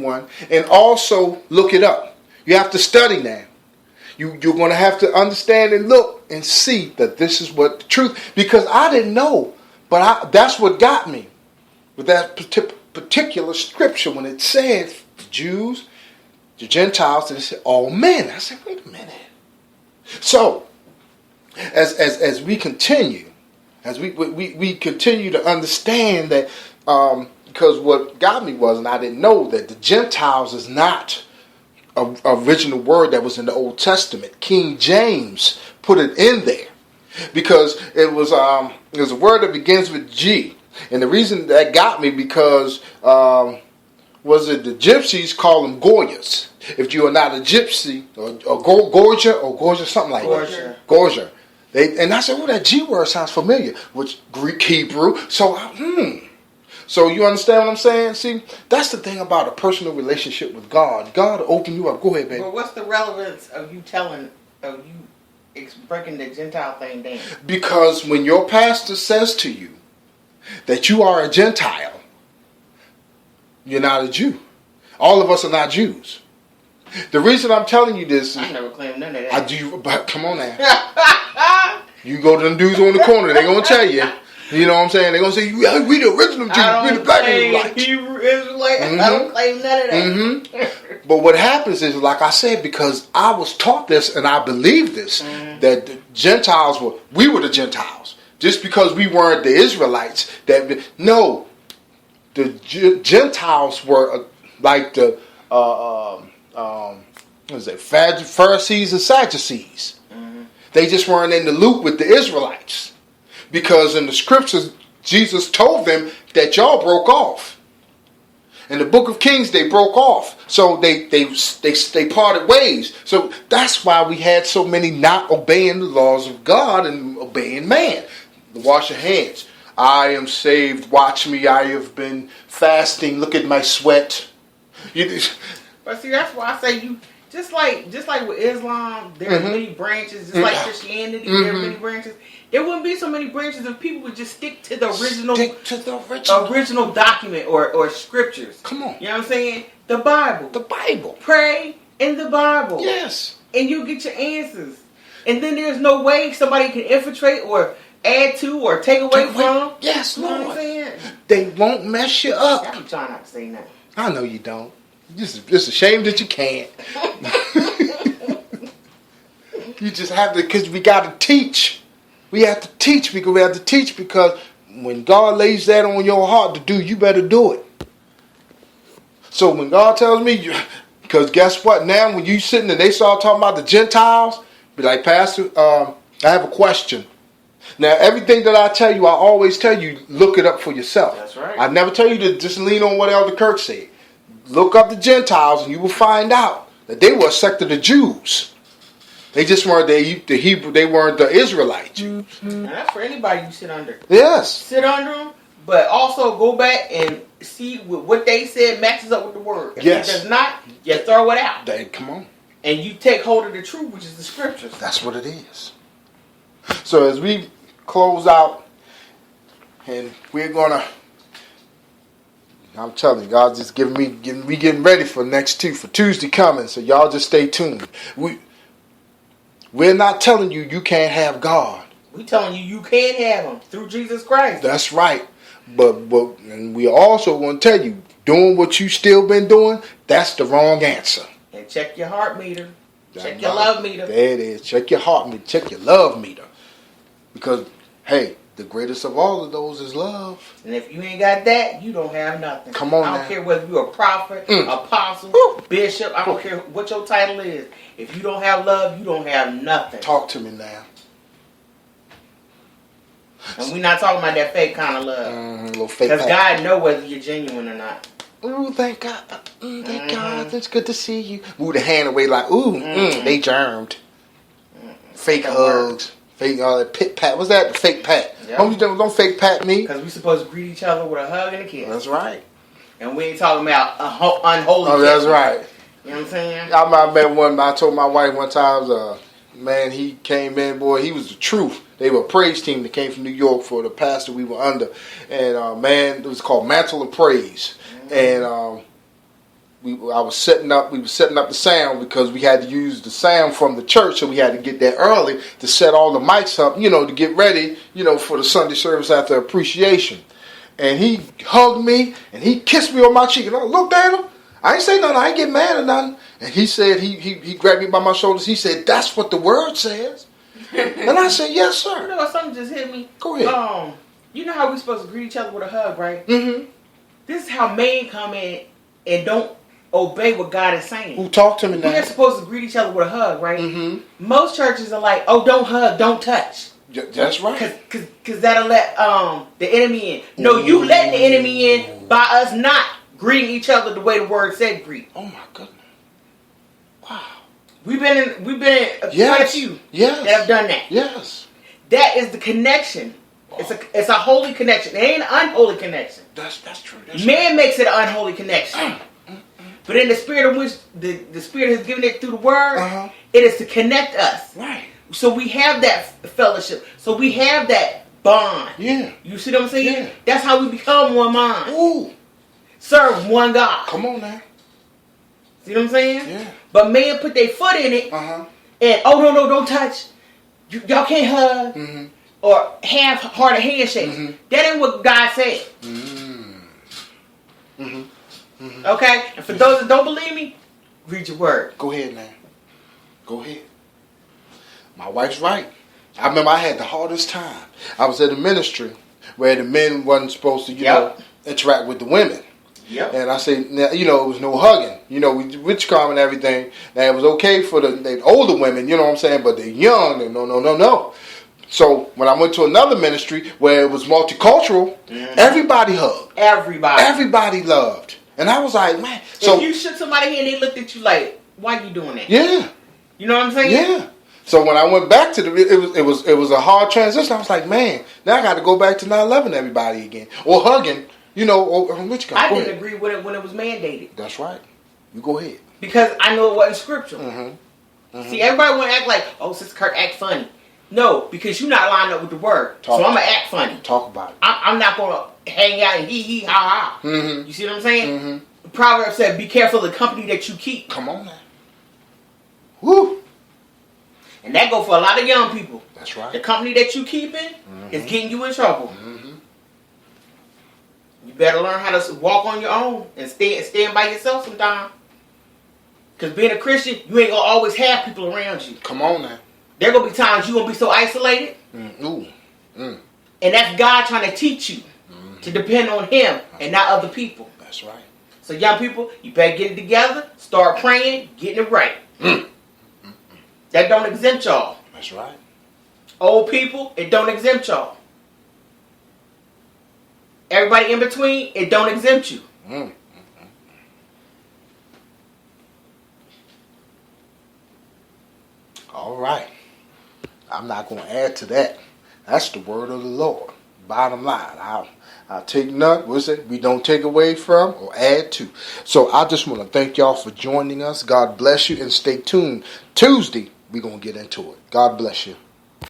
everyone, and also look it up. You have to study now. You're going to have to understand and look and see that this is what the truth. Because I didn't know, but that's what got me with that particular scripture when it said the Jews, the Gentiles, and it said all men. I said, wait a minute. So, as we continue, as we continue to understand that, because what got me was, and I didn't know that the Gentiles is not an original word that was in the Old Testament. King James put it in there because it was a word that begins with G, and the reason that got me because was it the Gypsies call them Goyas. If you are not a Gypsy or Gorgia, something like that. Gorgia. And I said, oh, that G word sounds familiar, which Greek, Hebrew. So, So you understand what I'm saying? See, that's the thing about a personal relationship with God. God will open you up. Go ahead, baby. But what's the relevance of you breaking the Gentile thing down? Because when your pastor says to you that you are a Gentile, you're not a Jew. All of us are not Jews. The reason I'm telling you this is... I never claimed none of that. I do, but come on now. You go to them dudes on the corner, they're going to tell you. You know what I'm saying? They're going to say, yeah, we the original Jews, we the black Israelites. Hebrew Israelite. I don't claim none of that. But what happens is, like I said, because I was taught this and I believe this, that the Gentiles we were the Gentiles. Just because we weren't the Israelites. No, the Gentiles were like the Pharisees and Sadducees. They just weren't in the loop with the Israelites. Because in the scriptures, Jesus told them that y'all broke off. In the book of Kings, they broke off. So they parted ways. So that's why we had so many not obeying the laws of God and obeying man. Wash your hands. I am saved. Watch me. I have been fasting. Look at my sweat. But see, that's why I say you just like with Islam, there are many branches. Just like Christianity, there are many branches. There wouldn't be so many branches if people would just stick to the original document or scriptures. Come on. You know what I'm saying? The Bible. The Bible. Pray in the Bible. Yes. And you'll get your answers. And then there's no way somebody can infiltrate or add to or take away from. Yes, you know Lord. what I'm saying? They won't mess you up. I'm trying not to say that. I know you don't. It's a shame that you can't. You just have to, because we got to teach. We have to teach because when God lays that on your heart to do, you better do it. So when God tells me, because guess what? Now when you sitting and they start talking about the Gentiles, be like, Pastor, I have a question. Now everything that I tell you, I always tell you, look it up for yourself. That's right. I never tell you to just lean on what Elder Kirk said. Look up the Gentiles and you will find out that they were a sect of the Jews. They just weren't the Hebrew. They weren't the Israelite Jews. And that's for anybody you sit under. Yes. Sit under them, but also go back and see what they said matches up with the word. If yes. it does not, you throw it out. Come on. And you take hold of the truth, which is the scriptures. That's what it is. So as we close out, and we're gonna, I'm telling you, God's just getting ready for for Tuesday coming. So y'all just stay tuned. We're not telling you can't have God. We're telling you can have Him through Jesus Christ. That's right. But and we also want to tell you, doing what you still been doing, that's the wrong answer. And check your heart meter. Check your love meter. There it is. Check your heart meter. Check your love meter. Because, hey, the greatest of all of those is love. And if you ain't got that, you don't have nothing. Come on, I don't care whether you're a prophet, apostle, bishop. I don't care what your title is. If you don't have love, you don't have nothing. Talk to me now. And we're not talking about that fake kind of love. Because God knows whether you're genuine or not. Ooh, thank God. Thank God. It's good to see you. Move the hand away like, they germed. Fake hugs. Fake pit pat. What's that? The fake pat. Yep. Don't fake pat me. Because we're supposed to greet each other with a hug and a kiss. That's right. And we ain't talking about unholy kisses. That's right. You know what I'm saying? I remember I told my wife one time, man, he came in, boy, he was the truth. They were a praise team that came from New York for the pastor we were under. And, man, it was called Mantle of Praise. And we were setting up the sound because we had to use the sound from the church, so we had to get there early to set all the mics up, to get ready, for the Sunday service after appreciation. And he hugged me and he kissed me on my cheek, and I looked at him. I ain't say nothing. I ain't get mad or nothing. And he said, he grabbed me by my shoulders. He said, "That's what the word says." And I said, "Yes, sir." You know what? Something just hit me. Go ahead. You know how we supposed to greet each other with a hug, right? Mm-hmm. This is how men come in and don't obey what God is saying. Who talk to me now? We're supposed to greet each other with a hug, right? Mm-hmm. Most churches are like, "Oh, don't hug, don't touch." That's right. Cause that'll let the enemy in. No, you letting the enemy in by us not greeting each other the way the word said greet. Oh my goodness! Wow. We've been in quite a few that have done that. Yes. That is the connection. It's a holy connection. It ain't an unholy connection. That's true. Man makes it an unholy connection. But in the spirit of which the spirit has given it through the word, it is to connect us. Right. So we have that fellowship. So we have that bond. Yeah. You see what I'm saying? Yeah. That's how we become one mind. Ooh. Serve one God. Come on now. See what I'm saying? Yeah. But man put their foot in it and, "Oh, no, don't touch. Y'all can't hug. Mm-hmm. Or half-hearted handshakes." Mm-hmm. That ain't what God said. Mm-hmm. Mm-hmm. Okay? And for those that don't believe me, read your word. Go ahead now. Go ahead. My wife's right. I remember I had the hardest time. I was at a ministry where the men wasn't supposed to, interact with the women. Yep. And I said, it was no hugging. We witch calm and everything. Now, it was okay for the older women, you know what I'm saying? But the young, no. So when I went to another ministry where it was multicultural, everybody hugged. Everybody loved. And I was like, man. So if you shook somebody here and they looked at you like, "Why you doing that?" Yeah. You know what I'm saying? Yeah. So when I went back to it was a hard transition. I was like, man, now I got to go back to not loving everybody again or hugging. Or which kind? I didn't agree with it when it was mandated. That's right. You go ahead. Because I know it wasn't scriptural. Mm-hmm. See, everybody want to act like, "Oh, Sister Kirk act funny." No, because you're not lined up with the word. So I'm going to act funny. Talk about it. I'm not going to hang out and hee ha ha. Mm-hmm. You see what I'm saying? Mm-hmm. The proverb said, "Be careful of the company that you keep." Come on now. Woo. And that go for a lot of young people. That's right. The company that you keeping is getting you in trouble. Mm-hmm. You better learn how to walk on your own and stand by yourself sometime. Because being a Christian, you ain't going to always have people around you. Come on now. There going to be times you're going to be so isolated. Ooh. And that's God trying to teach you to depend on Him and not other people. That's right. So young people, you better get it together, start praying, getting it right. That don't exempt y'all. That's right. Old people, it don't exempt y'all. Everybody in between, it don't exempt you. All right. I'm not going to add to that. That's the word of the Lord. Bottom line. I'll take none. What's it? We don't take away from or add to. So I just want to thank y'all for joining us. God bless you and stay tuned. Tuesday, we're going to get into it. God bless you.